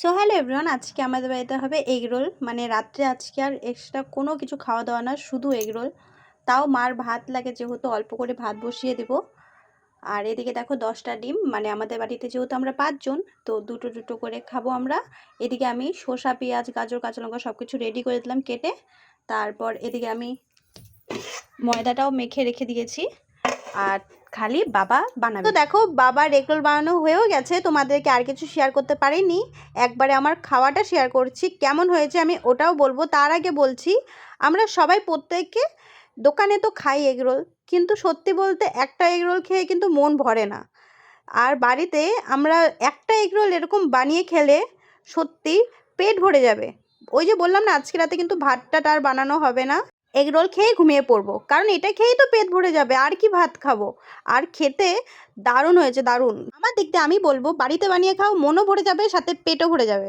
So hello everyone, আজকে আমাদের বাড়িতে হবে এগ রোল। মানে রাত্রে আজকে আর এক্সট্রা কোনো কিছু খাওয়া দাওয়া না, শুধু এগ রোল। তাও মার ভাত লাগে যেহেতু অল্প করে ভাত বসিয়ে দিব। আর এদিকে দেখো 10টা ডিম, মানে আমাদের বাড়িতে যেহেতু আমরা 5 জন, তো দুটো দুটো করে খাবো আমরা। এদিকে আমি শসা, পেঁয়াজ, গাজর, কাঁচা লঙ্কা সব কিছু রেডি করে দিলাম কেটে। তারপর এদিকে আমি ময়দাটাও মেখে রেখে দিয়েছি, আর খালি বাবা বানাবে। তো দেখো বাবার এগ রোল বানানো হয়েও গেছে, তোমাদেরকে আর কিছু শেয়ার করতে পারিনি, একবারে আমার খাওয়াটা শেয়ার করছি। কেমন হয়েছে আমি ওটাও বলবো, তার আগে বলছি আমরা সবাই প্রত্যেকে দোকানে তো খাই এগ রোল, কিন্তু সত্যি বলতে একটা এগ রোল খেয়ে কিন্তু মন ভরে না। আর বাড়িতে আমরা একটা এগ রোল এরকম বানিয়ে খেলে সত্যি পেট ভরে যাবে। ওই যে বললাম না, আজকে রাতে কিন্তু ভাতটা আর বানানো হবে না, এগ রোল খেয়ে ঘুমিয়ে পড়বো, কারণ এটা খেয়েই তো পেট ভরে যাবে, আর কি ভাত খাবো। আর খেতে দারুণ হয়েছে, দারুণ। আমার দিক দিয়ে আমি বলবো বাড়িতে বানিয়ে খাও, মনও ভরে যাবে, সাথে পেটও ভরে যাবে।